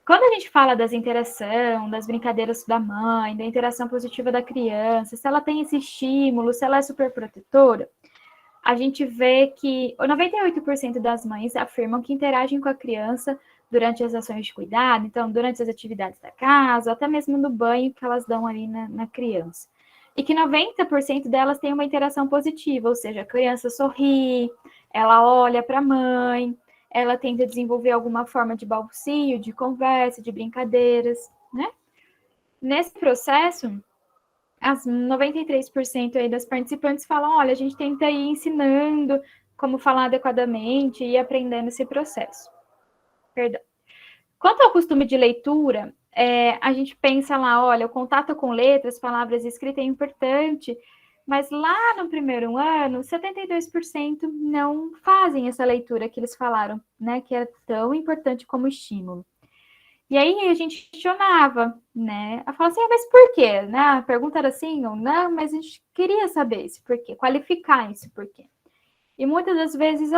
Quando a gente fala das interações, das brincadeiras da mãe, da interação positiva da criança, se ela tem esse estímulo, se ela é super protetora, a gente vê que 98% das mães afirmam que interagem com a criança durante as ações de cuidado, então, durante as atividades da casa, até mesmo no banho que elas dão ali na criança. E que 90% delas têm uma interação positiva, ou seja, a criança sorri, ela olha para a mãe, ela tenta desenvolver alguma forma de balbucio, de conversa, de brincadeiras, né? Nesse processo, as 93% aí das participantes falam, olha, a gente tenta ir ensinando como falar adequadamente e aprendendo esse processo. Perdão. Quanto ao costume de leitura, a gente pensa lá, olha, o contato com letras, palavras e escrita é importante, mas lá no primeiro ano, 72% não fazem essa leitura que eles falaram, né, que é tão importante como estímulo. E aí a gente questionava, né? Ela falava assim, mas por quê? Né? A pergunta era sim ou não, mas a gente queria saber esse porquê, qualificar esse porquê. E muitas das vezes,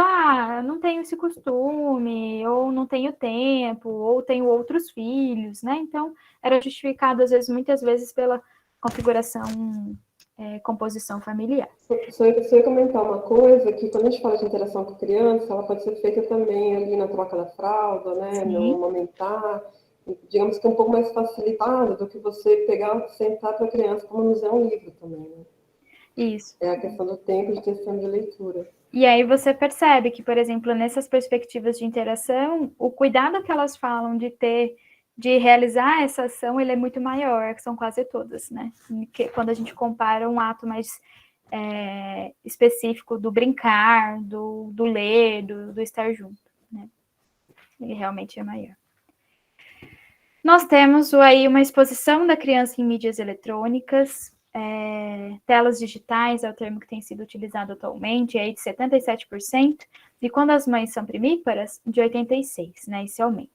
não tenho esse costume, ou não tenho tempo, ou tenho outros filhos, né? Então, era justificado, às vezes, muitas vezes, pela configuração, composição familiar. Só ia comentar uma coisa, que quando a gente fala de interação com criança, ela pode ser feita também ali na troca da fralda, né, no amamentar, digamos que é um pouco mais facilitado do que você pegar, sentar para a criança como nos é um livro também, né? Isso. É a questão do tempo de questão de leitura. E aí você percebe que, por exemplo, nessas perspectivas de interação, o cuidado que elas falam de realizar essa ação, ele é muito maior, que são quase todas, né? Quando a gente compara um ato mais específico do brincar, do ler, do estar junto, né? Ele realmente é maior. Nós temos aí uma exposição da criança em mídias eletrônicas, telas digitais é o termo que tem sido utilizado atualmente, é de 77%, e quando as mães são primíparas, de 86%, né? Isso aumenta.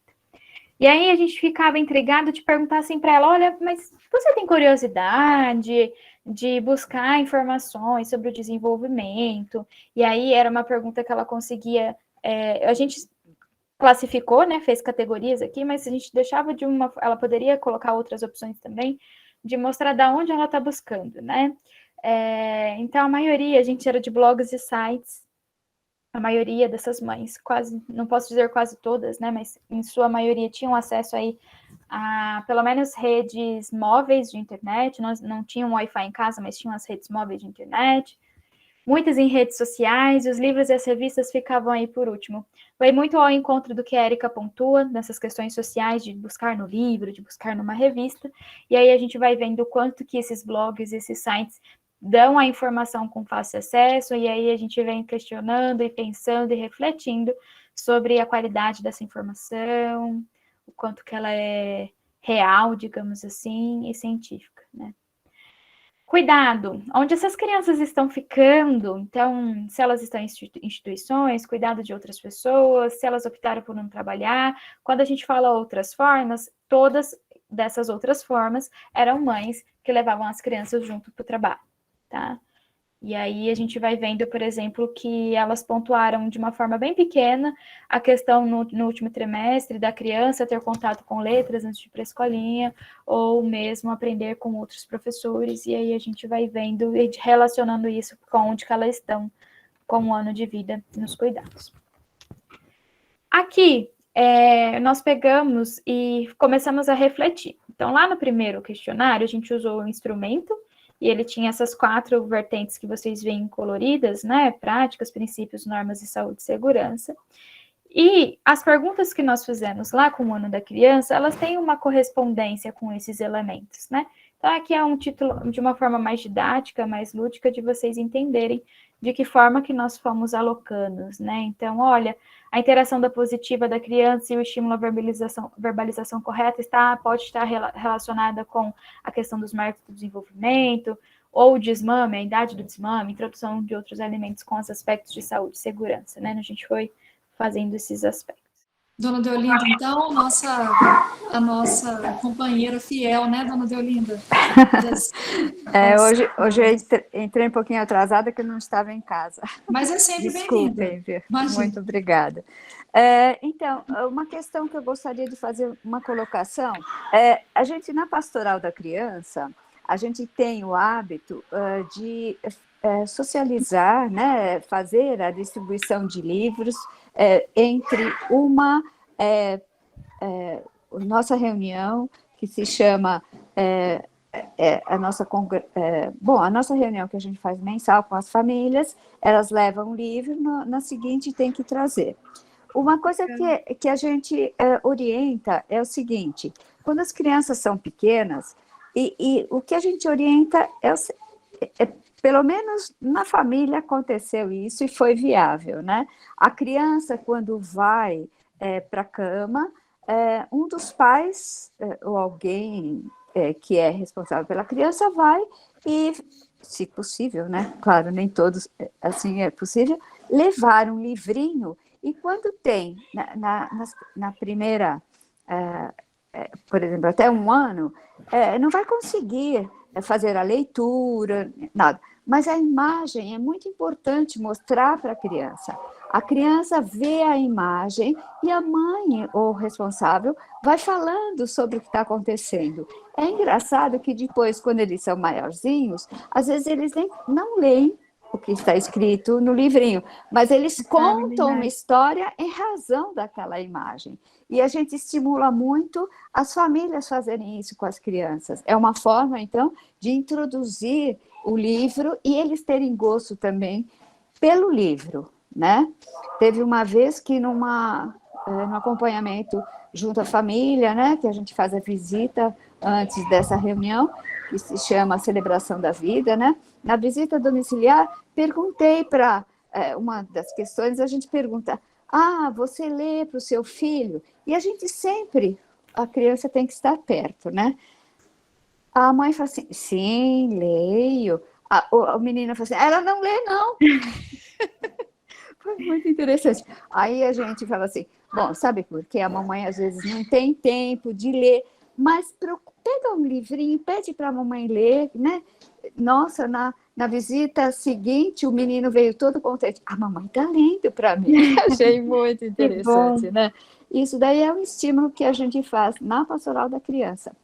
E aí a gente ficava intrigado de perguntar assim para ela, olha, mas você tem curiosidade de buscar informações sobre o desenvolvimento? E aí era uma pergunta que ela conseguia, a gente classificou, né, fez categorias aqui, mas a gente deixava ela poderia colocar outras opções também, de mostrar da onde ela está buscando, né? Então, a maioria, a gente era de blogs e sites, a maioria dessas mães, quase, não posso dizer quase todas, né, mas em sua maioria tinham acesso aí a, pelo menos, redes móveis de internet, nós não tinham Wi-Fi em casa, mas tinham as redes móveis de internet, muitas em redes sociais, os livros e as revistas ficavam aí por último. Vai muito ao encontro do que a Érica pontua, nessas questões sociais, de buscar no livro, de buscar numa revista, e aí a gente vai vendo o quanto que esses blogs, esses sites, dão a informação com fácil acesso, e aí a gente vem questionando e pensando e refletindo sobre a qualidade dessa informação, o quanto que ela é real, digamos assim, e científica, né? Cuidado, onde essas crianças estão ficando, então, se elas estão em instituições, cuidado de outras pessoas, se elas optaram por não trabalhar, quando a gente fala outras formas, todas dessas outras formas eram mães que levavam as crianças junto para o trabalho, tá? E aí a gente vai vendo, por exemplo, que elas pontuaram de uma forma bem pequena a questão no último trimestre da criança ter contato com letras antes de ir para a escolinha, ou mesmo aprender com outros professores, e aí a gente vai vendo e relacionando isso com onde que elas estão com o ano de vida nos cuidados. Aqui, nós pegamos e começamos a refletir. Então, lá no primeiro questionário, a gente usou o instrumento, e ele tinha essas 4 vertentes que vocês veem coloridas, né? Práticas, princípios, normas de saúde e segurança. E as perguntas que nós fizemos lá com o ano da criança, elas têm uma correspondência com esses elementos, né? Então, aqui é um título de uma forma mais didática, mais lúdica, de vocês entenderem de que forma que nós fomos alocando, né? Então, olha, a interação da positiva da criança e o estímulo à verbalização correta pode estar relacionada com a questão dos marcos do desenvolvimento, ou o desmame, a idade do desmame, introdução de outros alimentos com os aspectos de saúde e segurança, né? A gente foi fazendo esses aspectos. Dona Deolinda, então, a nossa companheira fiel, né, Dona Deolinda? Hoje eu entrei um pouquinho atrasada, que eu não estava em casa. Mas é sempre bem-vinda. Desculpem, muito obrigada. Então, uma questão que eu gostaria de fazer uma colocação, a gente, na Pastoral da Criança, a gente tem o hábito de socializar, né, fazer a distribuição de livros entre nossa reunião, que se chama a nossa reunião que a gente faz mensal com as famílias, elas levam um livro, na seguinte tem que trazer. Uma coisa que a gente orienta é o seguinte: quando as crianças são pequenas, e o que a gente orienta pelo menos na família aconteceu isso e foi viável, né? A criança, quando vai para a cama, um dos pais ou alguém que é responsável pela criança vai e, se possível, né? Claro, nem todos assim é possível, levar um livrinho, e quando tem na primeira por exemplo, até 1 ano, não vai conseguir fazer a leitura, nada. Mas a imagem é muito importante mostrar para a criança. A criança vê a imagem e a mãe, ou responsável, vai falando sobre o que está acontecendo. É engraçado que depois, quando eles são maiorzinhos, às vezes eles nem, não leem o que está escrito no livrinho, mas eles contam uma história em razão daquela imagem. E a gente estimula muito as famílias fazerem isso com as crianças. É uma forma, então, de introduzir o livro e eles terem gosto também pelo livro, né? Teve uma vez que no acompanhamento junto à família, né, que a gente faz a visita antes dessa reunião, que se chama Celebração da Vida, né? Na visita domiciliar, perguntei para uma das questões, a gente pergunta: você lê para o seu filho? E a gente sempre, a criança tem que estar perto, né? A mãe fala assim: sim, leio. O menino fala assim: ela não lê, não. Foi muito interessante. Aí a gente fala assim: bom, sabe por quê? A mamãe às vezes não tem tempo de ler, mas pega um livrinho, pede para a mamãe ler, né? Nossa, na visita seguinte, o menino veio todo contente. A mamãe está lendo para mim. Achei muito interessante, né? Isso daí é um estímulo que a gente faz na pastoral da criança.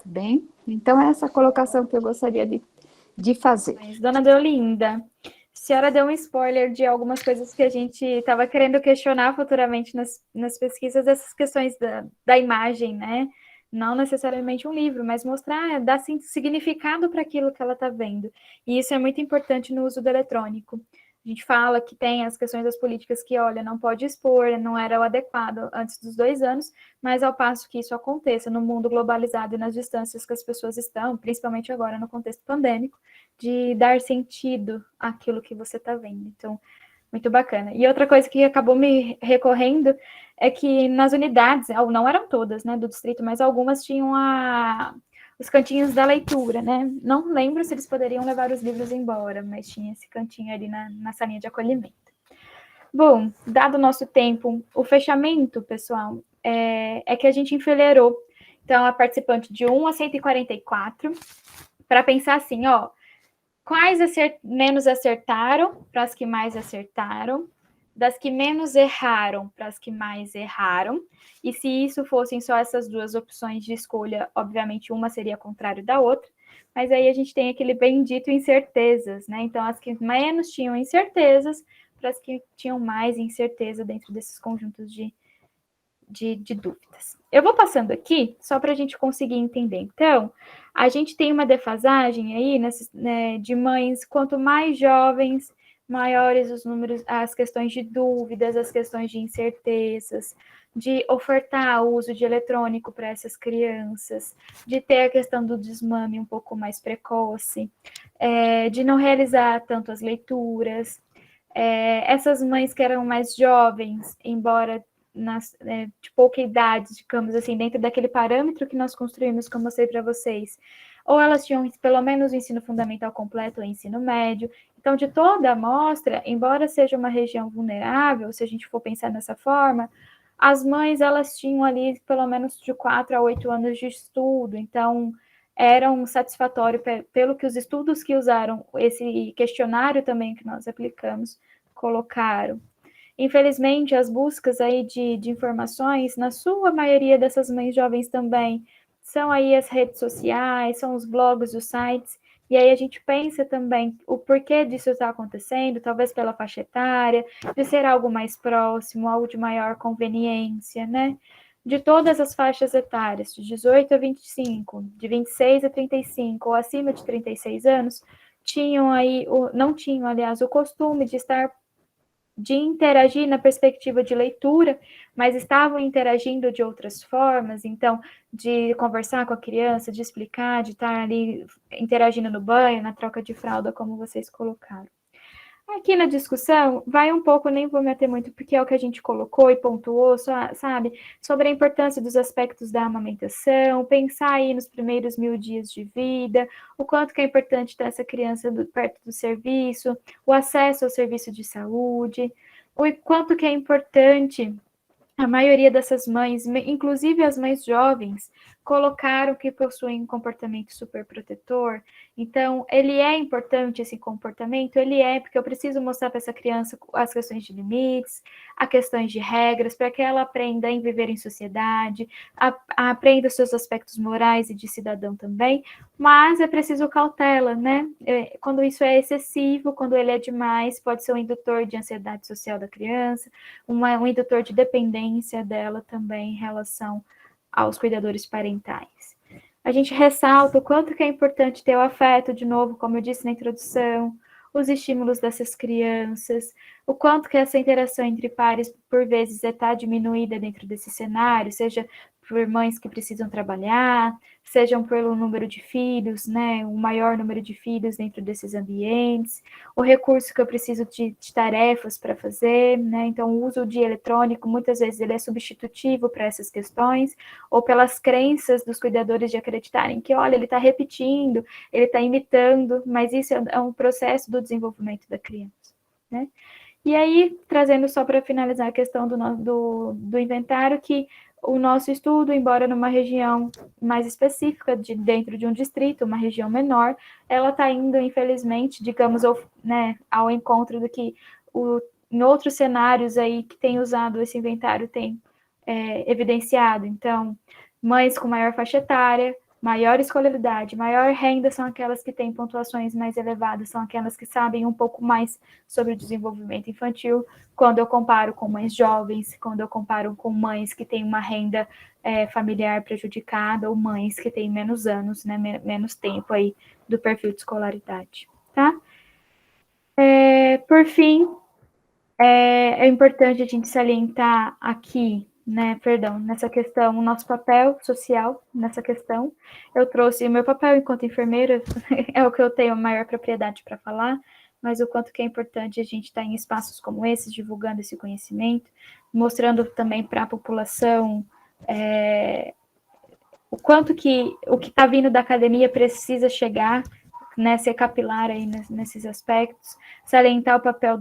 Bem, então é essa colocação que eu gostaria de fazer. Mas, dona Deolinda, a senhora deu um spoiler de algumas coisas que a gente estava querendo questionar futuramente nas pesquisas, dessas questões da imagem, né? Não necessariamente um livro, mas mostrar, dar significado para aquilo que ela está vendo. E isso é muito importante no uso do eletrônico. A gente fala que tem as questões das políticas que, olha, não pode expor, não era o adequado antes dos 2 anos, mas ao passo que isso aconteça no mundo globalizado e nas distâncias que as pessoas estão, principalmente agora no contexto pandêmico, de dar sentido àquilo que você está vendo. Então, muito bacana. E outra coisa que acabou me recorrendo é que nas unidades, não eram todas, né, do distrito, mas algumas tinham os cantinhos da leitura, né? Não lembro se eles poderiam levar os livros embora, mas tinha esse cantinho ali na salinha de acolhimento. Bom, dado o nosso tempo, o fechamento, pessoal, é que a gente enfileirou, então, a participante de 1 a 144, para pensar assim, quais menos acertaram para as que mais acertaram, das que menos erraram para as que mais erraram, e se isso fossem só essas 2 opções de escolha, obviamente uma seria contrário da outra, mas aí a gente tem aquele bendito incertezas, né? Então, as que menos tinham incertezas para as que tinham mais incerteza dentro desses conjuntos de dúvidas. Eu vou passando aqui, só para a gente conseguir entender. Então, a gente tem uma defasagem aí de mães, quanto mais jovens, maiores os números, as questões de dúvidas, as questões de incertezas, de ofertar o uso de eletrônico para essas crianças, de ter a questão do desmame um pouco mais precoce, de não realizar tanto as leituras. Essas mães que eram mais jovens, embora de pouca idade, digamos assim, dentro daquele parâmetro que nós construímos, como eu mostrei para vocês, ou elas tinham pelo menos o ensino fundamental completo ou ensino médio. Então, de toda a amostra, embora seja uma região vulnerável, se a gente for pensar dessa forma, as mães, elas tinham ali pelo menos de 4 a 8 anos de estudo, então era um satisfatório pelo que os estudos que usaram, esse questionário também que nós aplicamos, colocaram. Infelizmente, as buscas aí de informações, na sua maioria dessas mães jovens também, são aí as redes sociais, são os blogs, os sites, e aí a gente pensa também o porquê disso está acontecendo, talvez pela faixa etária, de ser algo mais próximo, algo de maior conveniência, né? De todas as faixas etárias, de 18 a 25, de 26 a 35, ou acima de 36 anos, não tinham, aliás, o costume de interagir na perspectiva de leitura, mas estavam interagindo de outras formas, então, de conversar com a criança, de explicar, de estar ali interagindo no banho, na troca de fralda, como vocês colocaram. Aqui na discussão, vai um pouco, nem vou me ater muito, porque é o que a gente colocou e pontuou, sabe, sobre a importância dos aspectos da amamentação, pensar aí nos primeiros 1000 dias de vida, o quanto que é importante ter essa criança perto do serviço, o acesso ao serviço de saúde, o quanto que é importante a maioria dessas mães, inclusive as mães jovens, colocaram que possuem um comportamento superprotetor. Então, ele é importante esse comportamento? Ele é, porque eu preciso mostrar para essa criança as questões de limites, as questões de regras, para que ela aprenda em viver em sociedade, aprenda seus aspectos morais e de cidadão também, mas é preciso cautela, né? Quando isso é excessivo, quando ele é demais, pode ser um indutor de ansiedade social da criança, um indutor de dependência dela também em relação aos cuidadores parentais. A gente ressalta o quanto que é importante ter o afeto, de novo, como eu disse na introdução, os estímulos dessas crianças, o quanto que essa interação entre pares, por vezes, está diminuída dentro desse cenário, seja por mães que precisam trabalhar, sejam pelo número de filhos, né, um maior número de filhos dentro desses ambientes, o recurso que eu preciso de tarefas para fazer, né, então o uso de eletrônico, muitas vezes ele é substitutivo para essas questões, ou pelas crenças dos cuidadores de acreditarem que, olha, ele está repetindo, ele está imitando, mas isso é um processo do desenvolvimento da criança, né. E aí, trazendo só para finalizar a questão do inventário, que o nosso estudo, embora numa região mais específica, dentro de um distrito, uma região menor, ela está indo, infelizmente, digamos, ao encontro do que em outros cenários aí que tem usado esse inventário tem evidenciado. Então, mães com maior faixa etária, maior escolaridade, maior renda são aquelas que têm pontuações mais elevadas, são aquelas que sabem um pouco mais sobre o desenvolvimento infantil, quando eu comparo com mães jovens, quando eu comparo com mães que têm uma renda familiar prejudicada, ou mães que têm menos anos, né, menos tempo aí do perfil de escolaridade, tá? Por fim, é importante a gente salientar aqui, nessa questão, o nosso papel social nessa questão. Eu trouxe o meu papel enquanto enfermeira, é o que eu tenho maior propriedade para falar, mas o quanto que é importante a gente estar em espaços como esses, divulgando esse conhecimento, mostrando também para a população o quanto que o que está vindo da academia precisa chegar, né, ser capilar aí nesses aspectos, salientar o papel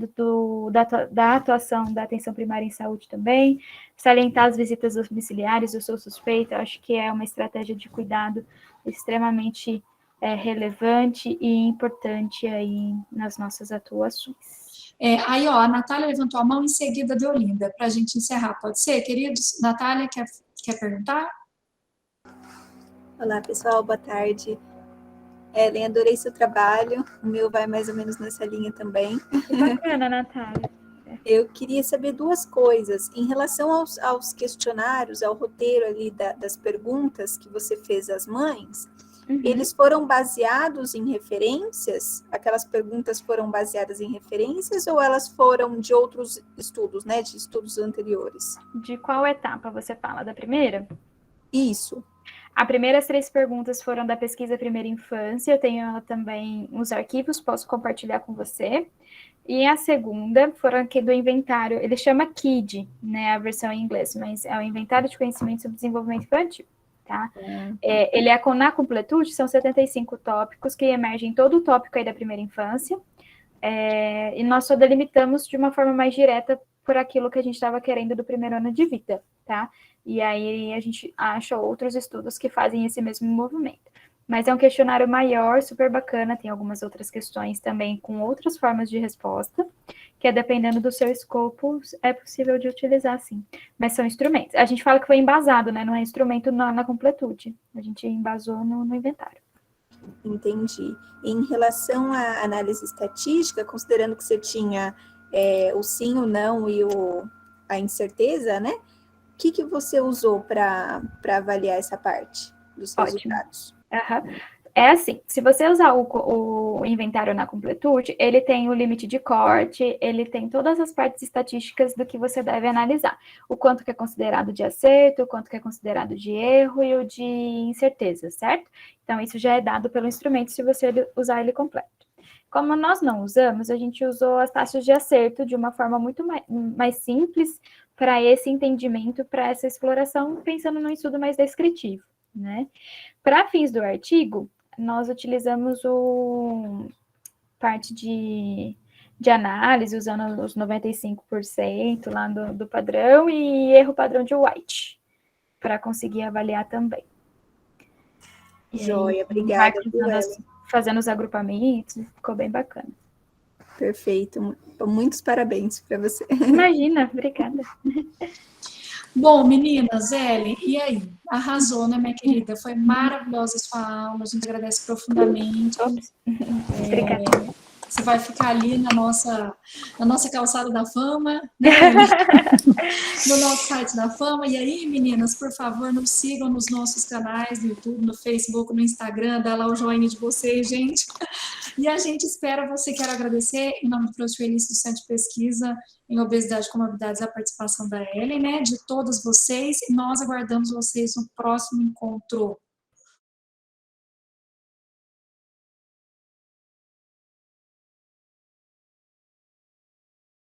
da atuação da atenção primária em saúde também, salientar as visitas domiciliares, eu sou suspeita, acho que é uma estratégia de cuidado extremamente relevante e importante aí nas nossas atuações. Aí, ó, a Natália levantou a mão em seguida de Olinda, para a gente encerrar, pode ser, queridos? Natália, quer perguntar? Olá, pessoal, boa tarde. Ellen, adorei seu trabalho, o meu vai mais ou menos nessa linha também. Bacana, Natália. Eu queria saber duas coisas. Em relação aos questionários, ao roteiro ali das perguntas que você fez às mães, eles foram baseados em referências? Aquelas perguntas foram baseadas em referências ou elas foram de outros estudos, né, de estudos anteriores? De qual etapa você fala? Da primeira? Isso. As primeiras 3 perguntas foram da pesquisa Primeira Infância, eu tenho também os arquivos, posso compartilhar com você. E a segunda foram aqui do inventário, ele chama KID, né, a versão em inglês, mas é o Inventário de Conhecimento sobre Desenvolvimento Infantil, tá? Ele é na completude, são 75 tópicos que emergem todo o tópico aí da primeira infância, e nós só delimitamos de uma forma mais direta por aquilo que a gente estava querendo do primeiro ano de vida, tá? E aí a gente acha outros estudos que fazem esse mesmo movimento. Mas é um questionário maior, super bacana, tem algumas outras questões também com outras formas de resposta, que dependendo do seu escopo, é possível de utilizar, sim. Mas são instrumentos. A gente fala que foi embasado, né? Não é instrumento na completude. A gente embasou no inventário. Entendi. Em relação à análise estatística, considerando que você tinha o sim, o não e a incerteza, né? O que você usou para avaliar essa parte dos resultados? É assim, se você usar o inventário na completude, ele tem o limite de corte, ele tem todas as partes estatísticas do que você deve analisar. O quanto que é considerado de acerto, o quanto que é considerado de erro e o de incerteza, certo? Então, isso já é dado pelo instrumento se você usar ele completo. Como nós não usamos, a gente usou as taxas de acerto de uma forma muito mais simples para esse entendimento, para essa exploração, pensando num estudo mais descritivo, né? Para fins do artigo, nós utilizamos parte de de análise, usando os 95% lá do padrão e erro padrão de White, para conseguir avaliar também. Joia, Vai obrigada. fazendo os agrupamentos, ficou bem bacana. Perfeito, muitos parabéns para você. Imagina, obrigada. Bom, meninas, Ellen, e aí? Arrasou, né, minha querida? Foi maravilhosa a sua aula, a gente agradece profundamente. Obrigada. Você vai ficar ali na nossa calçada da fama, né? No nosso site da fama. E aí, meninas, por favor, nos sigam nos nossos canais no YouTube, no Facebook, no Instagram, dá lá o joinha de vocês, gente. E a gente espera você. Quero agradecer, em nome do professor Elício do Centro de Pesquisa em Obesidade e Comorbidades, a participação da Ellen, né? De todos vocês. E nós aguardamos vocês no próximo encontro.